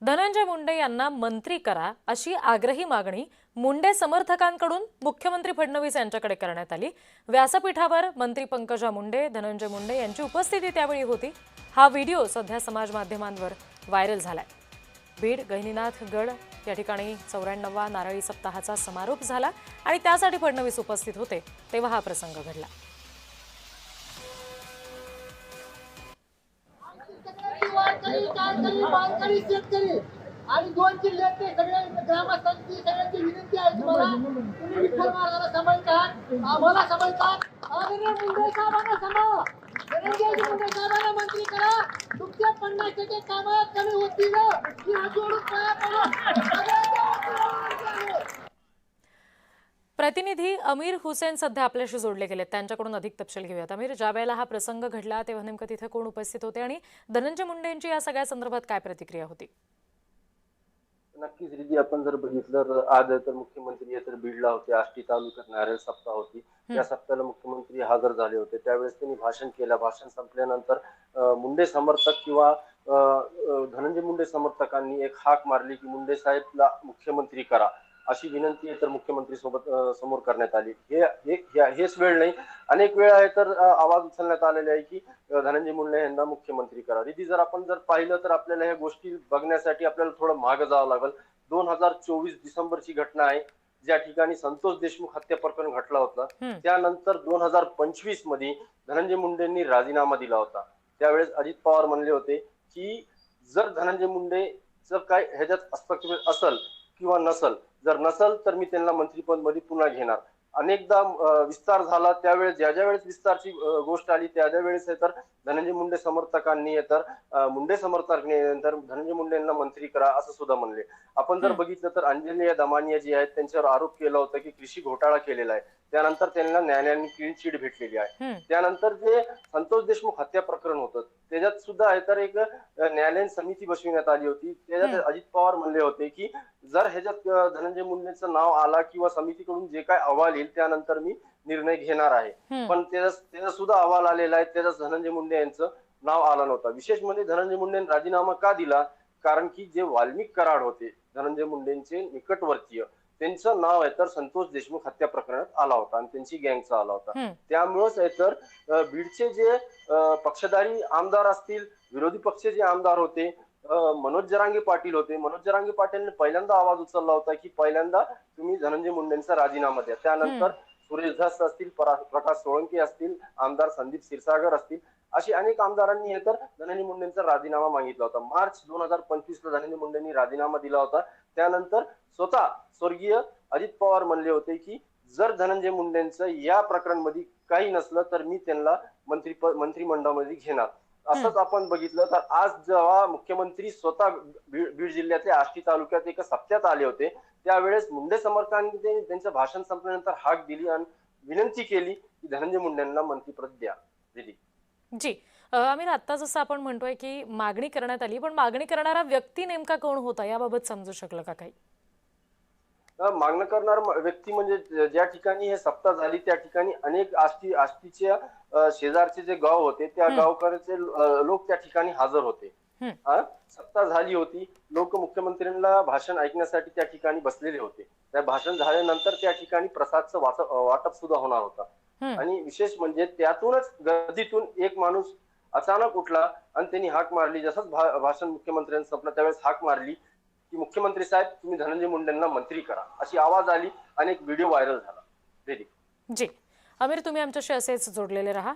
धनंजय मुंडे यांना मंत्री करा अशी आग्रही मागणी मुंडे समर्थकांकडून मुख्यमंत्री फडणवीस यांच्याकडे करण्यात आली। व्यासपीठावर मंत्री पंकजा मुंडे, धनंजय मुंडे यांची उपस्थिती त्यावेळी होती। हा व्हिडिओ सध्या समाज माध्यमांवर व्हायरल झालाय। बीड गहिनीनाथ गड या ठिकाणी 94वा नारळी सप्ताहाचा समारोप झाला आणि त्यासाठी फडणवीस उपस्थित होते तेव्हा हा प्रसंग घडला। आणि 2 जिल्ह्यातले सगळे ग्रामस्थांची सगळ्यांची विनंती आहे तुम्हाला तुम्ही विठ्ठल महाराजांना समजतात, आम्हाला समजतात, आदरणीय मुंडे साहेबांना सांभाळा, धनंजय मुंडे साहेबांना मंत्री करा, तुमच्या 50% कामं कमी होतील की जोडून पाया पडा। प्रतिनिधी अमीर हुसेन सध्या आपल्याशी जोडले गेलेत, त्यांच्याकडून अधिक तपशील घेऊयात। अमीर, ज्या वेळेला हा प्रसंग घडला तेव्हा नेमकं तिथे कोण उपस्थित होते आणि धनंजय मुंडेंची या सगळ्या संदर्भात काय प्रतिक्रिया होती? नक्कीच रिधी, आपण जर बघितलं तर आज तर मुख्यमंत्री तर बीडला होते। आष्टी तालुक्यात नारळ सप्ताह होती, त्या सप्ताहाला मुख्यमंत्री हजर झाले होते। त्यावेळेस त्यांनी भाषण केलं। भाषण संपल्यानंतर मुंडे समर्थक किंवा धनंजय मुंडे समर्थकांनी एक हाक मारली की मुंडे साहेबला मुख्यमंत्री करा अशी विनंती तर मुख्यमंत्री सोबत समोर करण्यात आली। हेच वेळ नाही, अनेक वेळा आहे तर आवाज उचलण्यात आलेले आहे की धनंजय मुंडे यांना मुख्यमंत्री करा। रिधी, जर आपण पाहिलं तर आपल्याला ह्या गोष्टी बघण्यासाठी आपल्याला थोडं मागे जावं लागेल। 2024 डिसेंबरची घटना आहे, ज्या ठिकाणी संतोष देशमुख हत्या प्रकरण घडला होता। त्यानंतर 2025 मध्ये धनंजय मुंडेंनी राजीनामा दिला होता। त्यावेळेस अजित पवार म्हणले होते की जर धनंजय मुंडेचं काय ह्याच्यात हस्तक्षेप असेल किंवा नसल, जर नसल तर मी त्यांना मंत्रिपद मध्ये पुन्हा घेणार। अनेकदा विस्तार झाला, त्यावेळेस ज्या वेळेस विस्तारची गोष्ट आली त्या वेळेस तर धनंजय मुंडे समर्थकांनी तर मुंडे समर्थकांनी धनंजय मुंडे यांना मंत्री करा असं सुद्धा म्हणले। आपण जर बघितलं तर अंजली दमानिया जी आहेत त्यांच्यावर आरोप केला होता की कृषी घोटाळा केलेला आहे, त्यानंतर त्यांना न्यायालयाने क्लीन चिट भेटलेली आहे। त्यानंतर जे संतोष देशमुख हत्या प्रकरण होतं त्याच्यात सुद्धा आहे तर एक न्यायालयीन समिती बसविण्यात आली होती। त्याच्यात अजित पवार म्हणले होते की जर ह्याच्यात धनंजय मुंडेंचं नाव आला किंवा समितीकडून जे काय अहवाल येईल त्यानंतर मी निर्णय घेणार आहे। पण त्याचा सुद्धा अहवाल आलेला आहे, त्याच्यात धनंजय मुंडे यांचं नाव आलं नव्हतं। विशेष म्हणजे धनंजय मुंडेंनी राजीनामा का दिला, कारण की जे वाल्मिक कराड होते धनंजय मुंडेंचे निकटवर्तीय, त्यांचं नाव आहे तर संतोष देशमुख हत्या प्रकरणात आला होता आणि त्यांची गँगचा आला होता। त्यामुळेच आहे तर बीडचे जे पक्षधारी आमदार असतील, विरोधी पक्ष जे आमदार होते, मनोज जरांगे पाटील होते, मनोज जरांगे पाटीलने पहिल्यांदा आवाज उचलला होता की पहिल्यांदा तुम्ही धनंजय मुंडेंचा राजीनामा द्या। त्यानंतर सुरेश धस असतील, प्रकाश सोळंके असतील, आमदार संदीप क्षीरसागर असतील, अशी अनेक आमदारांनी हे तर धनंजय मुंडेंचा राजीनामा मागितला होता। मार्च 2025 ला धनंजय मुंडेंनी राजीनामा दिला होता। त्यानंतर स्वतः स्वर्गीय अजित पवार म्हणले होते की जर धनंजय मुंडेंचं या प्रकरणामध्ये काही नसलं तर मी त्यांना मंत्रिमंडळामध्ये घेणार। असंच आपण बघितलं तर आज जेव्हा मुख्यमंत्री स्वतः बीड जिल्ह्यातल्या आष्टी तालुक्यात एका सप्त्यात आले होते त्यावेळेस मुंडे समर्थकांनी त्यांचं भाषण संपल्यानंतर हाक दिली आणि विनंती केली की धनंजय मुंडेंना मंत्रिपद द्या। जी आमिर, आता जसं आपण म्हणतोय की मागणी करण्यात आली, पण मागणी करणारा व्यक्ती नेमका कोण होता याबाबत समजू शकलं का काही? मागणं करणारा व्यक्ती म्हणजे ज्या ठिकाणी हे सप्ताह झाली त्या ठिकाणी अनेक आष्टीच्या शेजारचे जे गाव होते त्या गावकऱ्याचे लोक त्या ठिकाणी हजर होते। सप्ताह झाली होती, लोक मुख्यमंत्र्यांना भाषण ऐकण्यासाठी त्या ठिकाणी बसलेले होते। त्या भाषण झाल्यानंतर त्या ठिकाणी प्रसादचं वाटप सुद्धा होणार होता आणि विशेष म्हणजे त्यातूनच गर्दीतून एक माणूस अचानक उठला आणि त्यांनी हाक मारली। जसंच भाषण मुख्यमंत्र्यांचं संपलं त्यावेळेस हाक मारली की मुख्यमंत्री साहेब तुम्ही धनंजय मुंडेंना मंत्री करा अशी आवाज आली आणि एक व्हिडिओ व्हायरल झाला। जी आमिर, तुम्ही आमच्याशी असेच जोडलेले राहा।